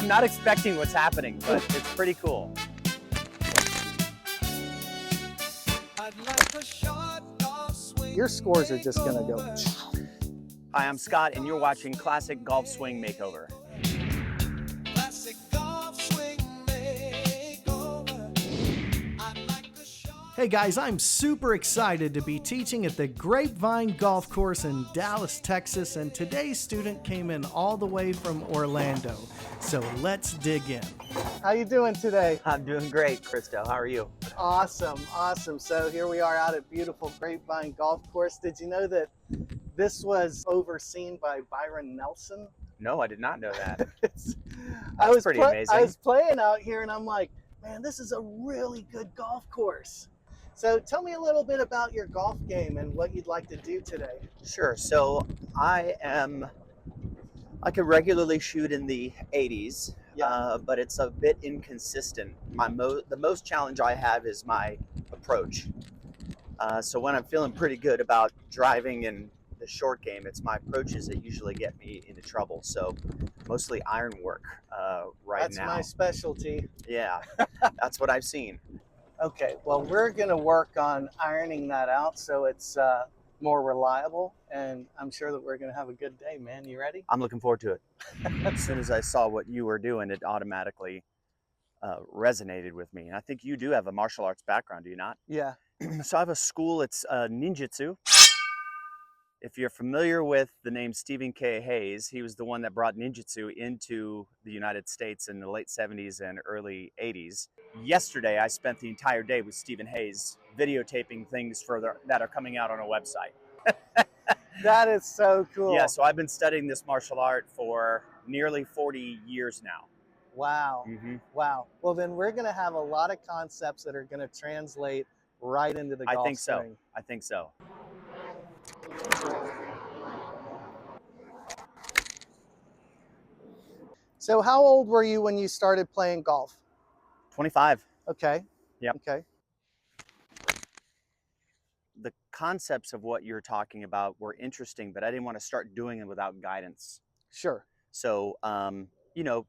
I'm not expecting what's happening, but it's pretty cool. Your scores are just gonna go. Hi, I'm Scott, and you're watching Classic Golf Swing Makeover. Classic Golf Swing Makeover. Hey guys, I'm super excited to be teaching at the Grapevine Golf Course in Dallas, Texas, and today's student came in all the way from Orlando. So let's dig in. How you doing today? I'm doing great, Christo. How are you? Awesome, awesome. So here we are out at beautiful Grapevine Golf Course. Did you know that this was overseen by Byron Nelson? No, I did not know that. I was pretty amazing. I was playing out here and I'm like, man, this is a really good golf course. So tell me a little bit about your golf game and what you'd like to do today. Sure. So I could regularly shoot in the 80s, but it's a bit inconsistent. The most challenge I have is my approach. So when I'm feeling pretty good about driving and the short game, it's my approaches that usually get me into trouble. So mostly iron work right now. That's my specialty. Yeah, that's what I've seen. Okay, well, we're going to work on ironing that out so it's more reliable, and I'm sure that we're going to have a good day, man. You ready? I'm looking forward to it. As soon as I saw what you were doing, it automatically resonated with me. And I think you do have a martial arts background, do you not? Yeah. So I have a school, it's ninjutsu. If you're familiar with the name Stephen K. Hayes, he was the one that brought ninjutsu into the United States in the late 70s and early 80s. Yesterday, I spent the entire day with Stephen Hayes videotaping things that are coming out on a website. That is so cool. Yeah, so I've been studying this martial art for nearly 40 years now. Wow. Mm-hmm. Wow. Well, then we're going to have a lot of concepts that are going to translate right into the golf I think so. swing. I think so. So how old were you when you started playing golf? 25. Okay. Yep. Okay. The concepts of what you're talking about were interesting, but I didn't want to start doing it without guidance. Sure. So, you know,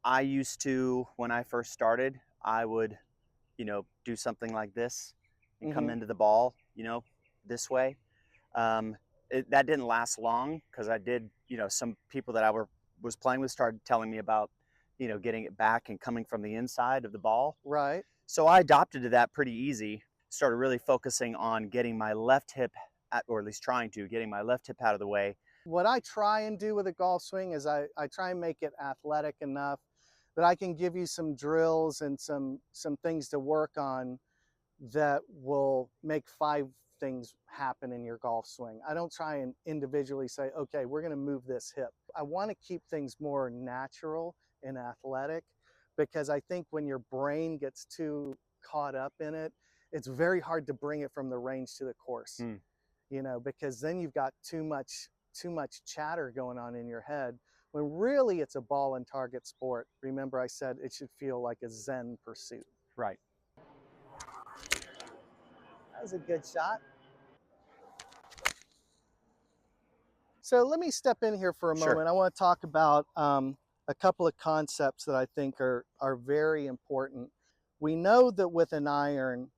I used to, when I first started, I would, do something like this and come into the ball, this way. That didn't last long because I did, some people that I was playing with started telling me about, getting it back and coming from the inside of the ball. Right. So I adopted to that pretty easy. Started really focusing on getting my left hip, or at least trying to, getting my left hip out of the way. What I try and do with a golf swing is I try and make it athletic enough that I can give you some drills and some things to work on that will make 5 things happen in your golf swing. I don't try and individually say, okay, we're going to move this hip. I want to keep things more natural and athletic because I think when your brain gets too caught up in it, it's very hard to bring it from the range to the course, because then you've got too much chatter going on in your head when really it's a ball and target sport. Remember I said it should feel like a Zen pursuit. Right. That was a good shot. So let me step in here for a moment. Sure. I want to talk about a couple of concepts that I think are very important. We know that with an iron,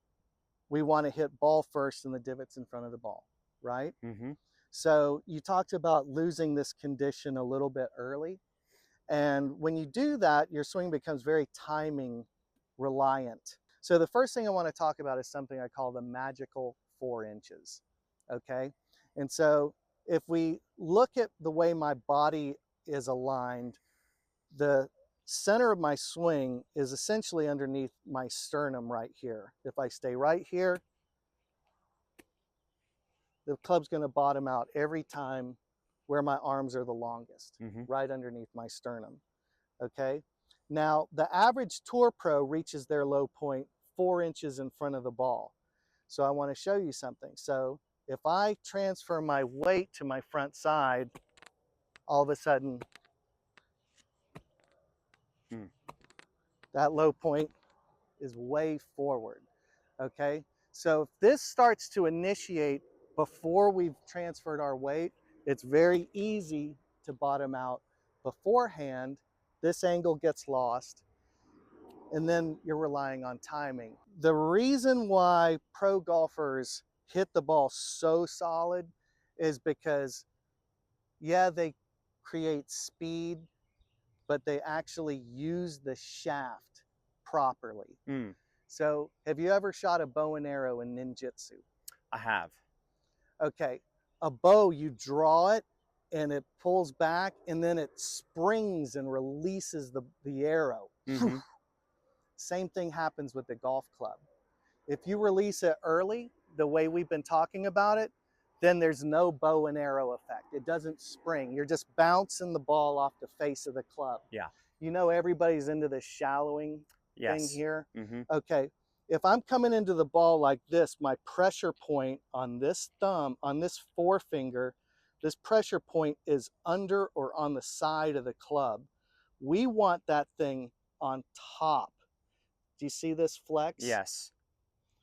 we want to hit ball first in the divots in front of the ball, right? Mm-hmm. So you talked about losing this condition a little bit early. And when you do that, your swing becomes very timing reliant. So the first thing I want to talk about is something I call the magical 4 inches. Okay. And so if we look at the way my body is aligned, the center of my swing is essentially underneath my sternum right here. If I stay right here, the club's going to bottom out every time where my arms are the longest, right underneath my sternum. Okay. Now, the average tour pro reaches their low point 4 inches in front of the ball. So I want to show you something. So if I transfer my weight to my front side, all of a sudden, that low point is way forward. Okay. So if this starts to initiate before we've transferred our weight, it's very easy to bottom out beforehand this angle gets lost, and then you're relying on timing. The reason why pro golfers hit the ball so solid is because, yeah, they create speed, but they actually use the shaft properly. Mm, So have you ever shot a bow and arrow in ninjutsu? I have. Okay, a bow, you draw it and it pulls back and then it springs and releases the arrow. Mm-hmm. Same thing happens with the golf club. If you release it early, the way we've been talking about it, then there's no bow and arrow effect. It doesn't spring. You're just bouncing the ball off the face of the club. Yeah. You know, everybody's into the shallowing thing Yes. here. Mm-hmm. Okay, if I'm coming into the ball like this, my pressure point on this thumb, on this forefinger, this pressure point is under or on the side of the club. We want that thing on top. Do you see this flex? Yes.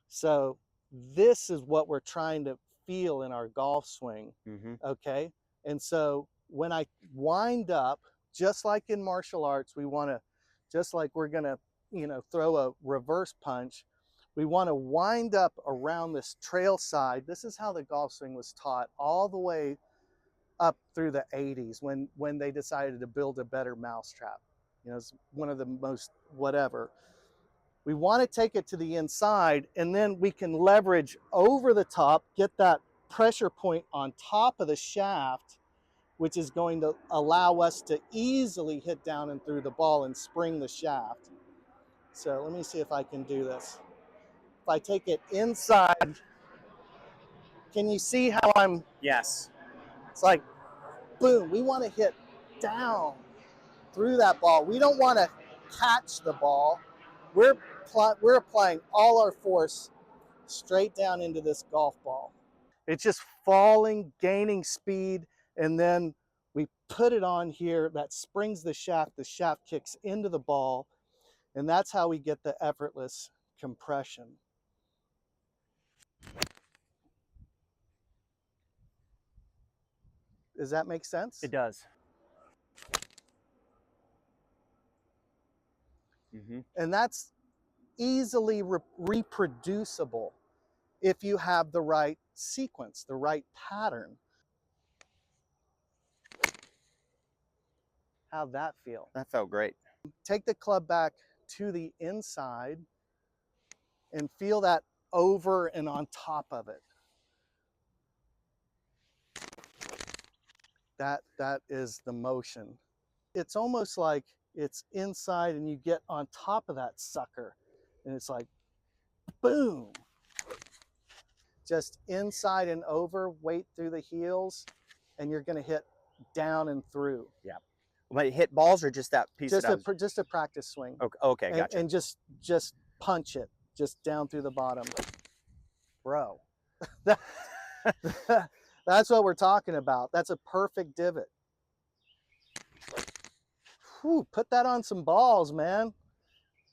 So this is what we're trying to feel in our golf swing, Mm-hmm. okay? And so when I wind up, just like in martial arts, we want to, just like we're going to, you know, throw a reverse punch, we want to wind up around this trail side. This is how the golf swing was taught all the way up through the 80s when they decided to build a better mousetrap. You know, it's one of the most whatever. We want to take it to the inside, and then we can leverage over the top, get that pressure point on top of the shaft, which is going to allow us to easily hit down and through the ball and spring the shaft. So let me see if I can do this. If I take it inside, can you see how Yes. it's like, boom, we want to hit down through that ball. We don't want to catch the ball. We're applying all our force straight down into this golf ball. It's just falling, gaining speed, and then we put it on here. That springs the shaft kicks into the ball, and that's how we get the effortless compression. Does that make sense? It does. Mm-hmm. And that's easily reproducible if you have the right sequence, the right pattern. How'd that feel? That felt great. Take the club back to the inside and feel that over and on top of it. That is the motion. It's almost like it's inside and you get on top of that sucker and it's like, boom. Just inside and over, weight through the heels, and you're gonna hit down and through. Yeah. When it hit balls or just that piece? Just a practice swing. Okay, gotcha. And just punch it, just down through the bottom. Bro, that's what we're talking about. That's a perfect divot. Whew, put that on some balls, man.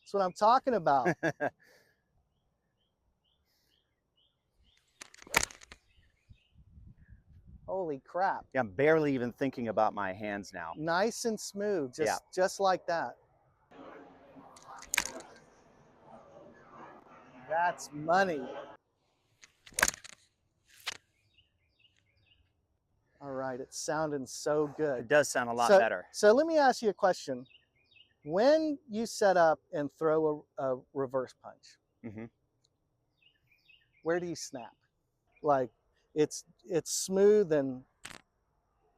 That's what I'm talking about. Holy crap. Yeah, I'm barely even thinking about my hands now. Nice and smooth, just like that. That's money. All right, it's sounding so good. It does sound a lot better. So let me ask you a question. When you set up and throw a reverse punch, Mm-hmm. where do you snap? Like it's smooth and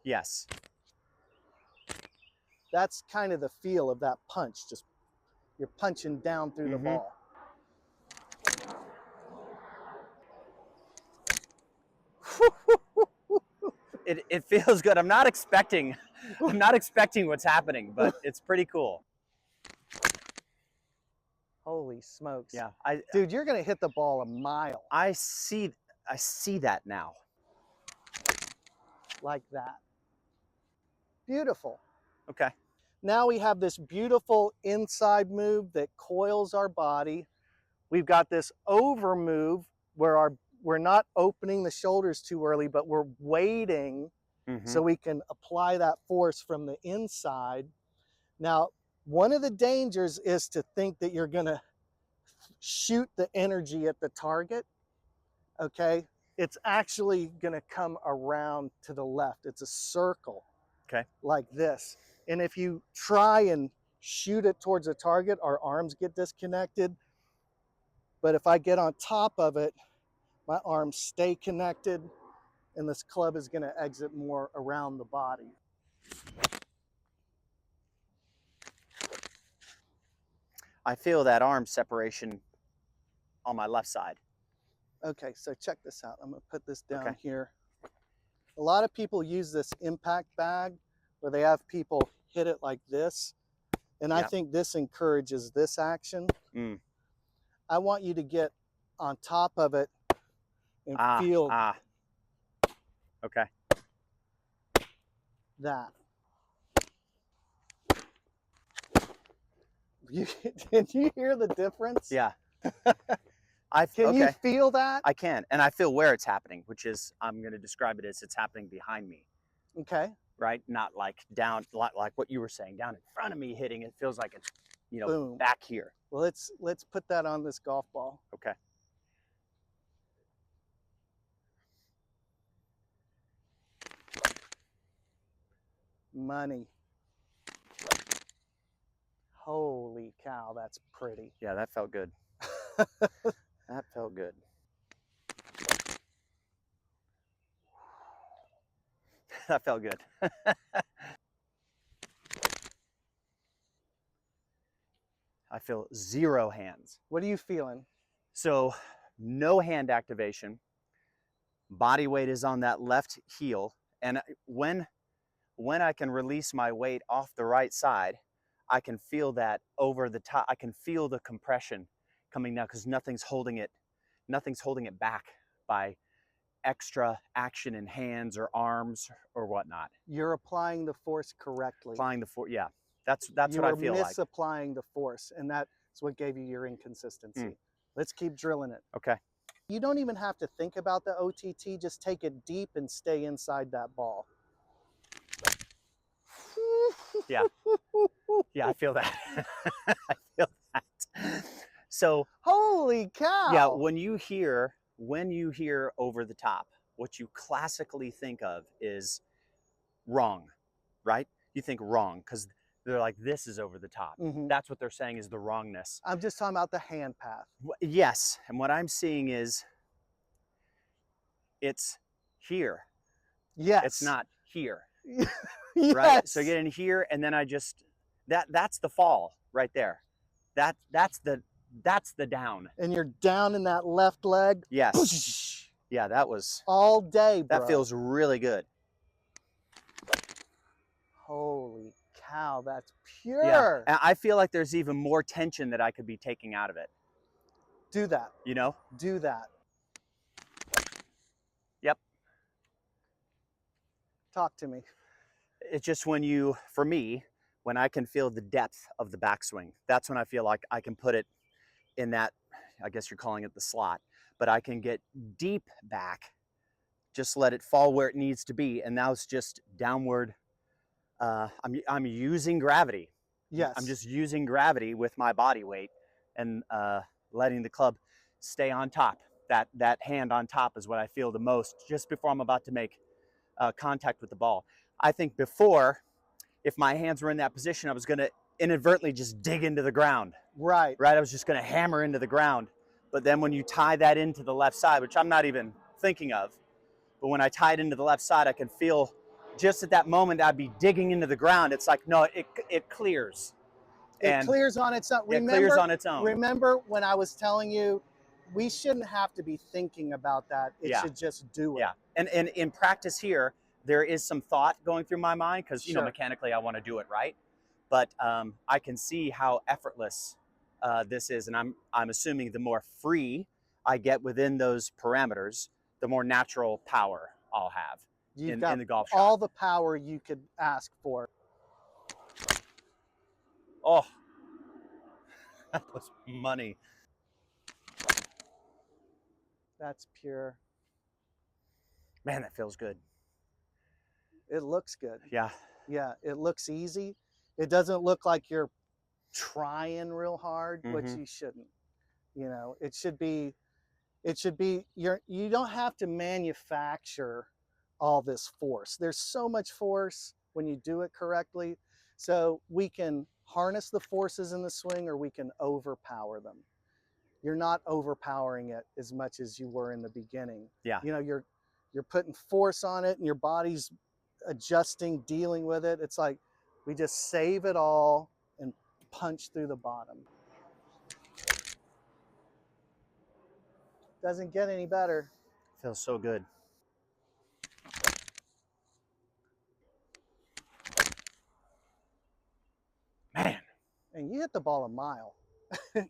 Yes. that's kind of the feel of that punch. Just you're punching down through the ball. It feels good. I'm not expecting what's happening, but it's pretty cool. Holy smokes. Yeah. Dude, you're gonna hit the ball a mile. I see that now. Like that. Beautiful. Okay. Now we have this beautiful inside move that coils our body. We've got this over move where we're not opening the shoulders too early, but we're waiting so we can apply that force from the inside. Now, one of the dangers is to think that you're going to shoot the energy at the target. Okay. It's actually going to come around to the left. It's a circle. Okay. Like this. And if you try and shoot it towards a target, our arms get disconnected. But if I get on top of it, my arms stay connected, and this club is going to exit more around the body. I feel that arm separation on my left side. Okay, so check this out. I'm going to put this down Okay. here. A lot of people use this impact bag where they have people hit it like this. And I Yeah. think this encourages this action. Mm. I want you to get on top of it and feel Okay. that. Can you hear the difference? Yeah. Can you feel that? I can, and I feel where it's happening, which is, I'm going to describe it as it's happening behind me. Okay. Right? Not like down, like what you were saying, down in front of me hitting. It feels like it's, you know, Boom. back here. Well, let's put that on this golf ball. Okay. Money. Holy cow, that's pretty. Yeah, that felt good. That felt good. That felt good. I feel 0 hands. What are you feeling? So no hand activation. Body weight is on that left heel. And when I can release my weight off the right side, I can feel that over the top. I can feel the compression coming down because nothing's holding it back by extra action in hands or arms or whatnot. You're applying the force correctly. Applying the force, yeah. That's what I feel like. You're misapplying the force, and that's what gave you your inconsistency. Let's keep drilling it. Okay. You don't even have to think about the OTT. Just take it deep and stay inside that ball. Yeah. Yeah, I feel that. I feel that. So, holy cow. Yeah, when you hear over the top, what you classically think of is wrong, right? You think wrong because they're like, this is over the top. That's what they're saying is the wrongness. I'm just talking about the hand path. Yes, and what I'm seeing is it's here. Yes. It's not here. Yes. Right? So get in here, and then I just, that's the fall right there. That's the down. And you're down in that left leg. Yes. Yeah, that was all day, bro. That feels really good. Holy cow, that's pure. Yeah, and I feel like there's even more tension that I could be taking out of it. Do that. You know? Do that. Yep. Talk to me. It's just for me, when I can feel the depth of the backswing, that's when I feel like I can put it in that, I guess you're calling it the slot, but I can get deep back, just let it fall where it needs to be. And now it's just downward. I'm using gravity. Yes. I'm just using gravity with my body weight and letting the club stay on top. That hand on top is what I feel the most just before I'm about to make contact with the ball. I think before, if my hands were in that position, I was going to inadvertently just dig into the ground. Right. Right. I was just going to hammer into the ground. But then when you tie that into the left side, which I'm not even thinking of, but when I tie it into the left side, I can feel just at that moment I'd be digging into the ground. It's like, no, it clears. It clears on its own. It clears on its own. Remember when I was telling you, we shouldn't have to be thinking about that. It should just do it. Yeah. And in practice here, there is some thought going through my mind because, you know, mechanically I want to do it right. But I can see how effortless this is. And I'm assuming the more free I get within those parameters, the more natural power I'll have in the golf shot. All the power you could ask for. Oh, that was money. That's pure. Man, that feels good. It looks good. Yeah. Yeah, it looks easy. It doesn't look like you're trying real hard, which Mhm. you shouldn't. You know, it should be you don't have to manufacture all this force. There's so much force when you do it correctly. So we can harness the forces in the swing, or we can overpower them. You're not overpowering it as much as you were in the beginning. Yeah. You know, you're putting force on it and your body's adjusting, dealing with it. It's like we just save it all and punch through the bottom. Doesn't get any better. Feels so good. Man. And you hit the ball a mile.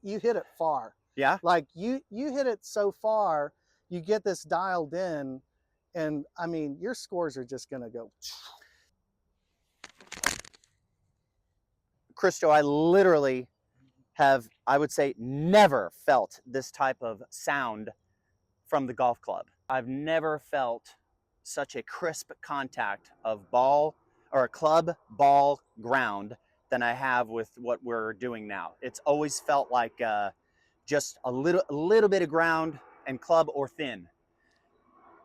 You hit it far. Yeah. Like you hit it so far, you get this dialed in, and I mean, your scores are just gonna go. Christo, I literally have, I would say, never felt this type of sound from the golf club. I've never felt such a crisp contact of ball or club, ball, ground than I have with what we're doing now. It's always felt like just a little bit of ground and club or thin.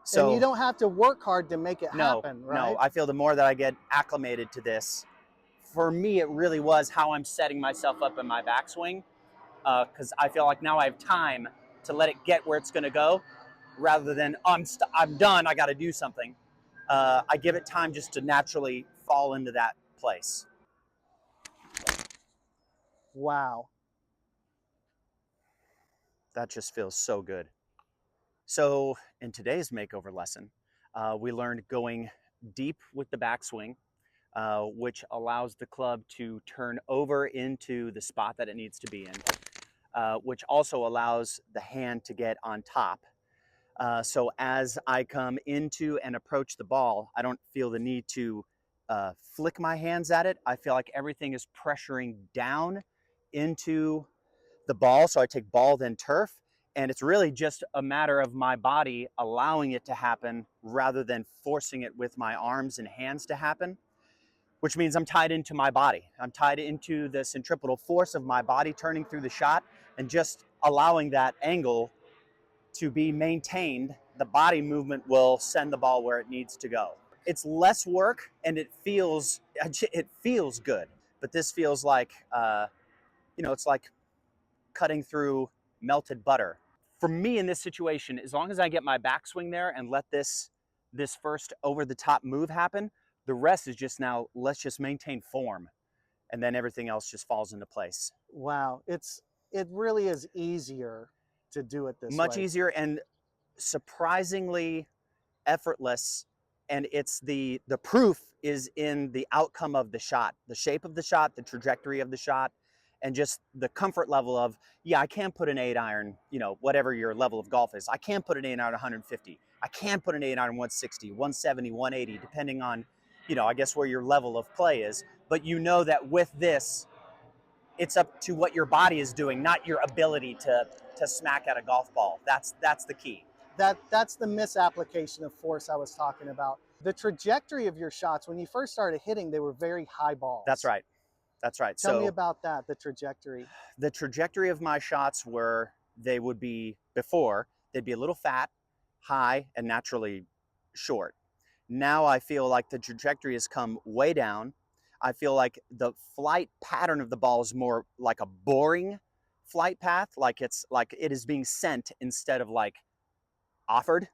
So And you don't have to work hard to make it no, happen, right? no. I feel the more that I get acclimated to this, for me, it really was how I'm setting myself up in my backswing, because I feel like now I have time to let it get where it's going to go, rather than I'm done, I got to do something. I give it time just to naturally fall into that place. Wow. That just feels so good. So in today's makeover lesson, we learned going deep with the backswing, which allows the club to turn over into the spot that it needs to be in, which also allows the hand to get on top. So as I come into and approach the ball, I don't feel the need to flick my hands at it. I feel like everything is pressuring down into the ball. So I take ball, then turf. And it's really just a matter of my body allowing it to happen rather than forcing it with my arms and hands to happen, which means I'm tied into my body. I'm tied into the centripetal force of my body turning through the shot, and just allowing that angle to be maintained. The body movement will send the ball where it needs to go. It's less work and it feels good, but this feels like, it's like cutting through melted butter. For me in this situation, as long as I get my backswing there and let this first over the top move happen, the rest is just now, let's just maintain form, and then everything else just falls into place. Wow. It really is easier to do it this way. Much easier and surprisingly effortless. And it's the proof is in the outcome of the shot, the shape of the shot, the trajectory of the shot, and just the comfort level of, yeah, I can put an 8-iron, whatever your level of golf is. I can put an 8-iron 150. I can put an 8-iron 160, 170, 180, depending on, I guess where your level of play is. But you know that with this, it's up to what your body is doing, not your ability to smack at a golf ball. That's the key. That's the misapplication of force I was talking about. The trajectory of your shots, when you first started hitting, they were very high balls. That's right. That's right. Tell me about that, the trajectory. The trajectory of my shots were, they would be, before, they'd be a little fat, high, and naturally short. Now I feel like the trajectory has come way down. I feel like the flight pattern of the ball is more like a boring flight path, like it is being sent instead of like offered.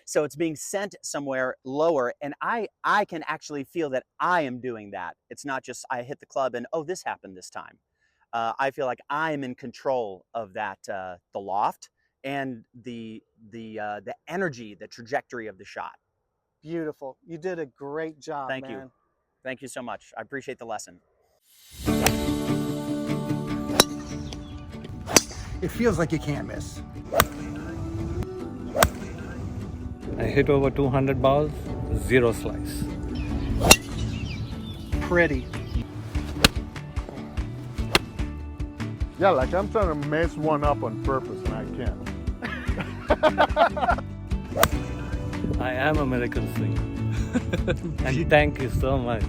So it's being sent somewhere lower, and I can actually feel that I am doing that. It's not just I hit the club and, oh, this happened this time. I feel like I am in control of that, the loft and the energy, the trajectory of the shot. Beautiful. You did a great job, Thank man. you. Thank you so much. I appreciate the lesson. It feels like you can't miss. I hit over 200 balls, 0 slice. Pretty. Yeah, like I'm trying to mess one up on purpose and I can't. I am American Swing. And thank you so much.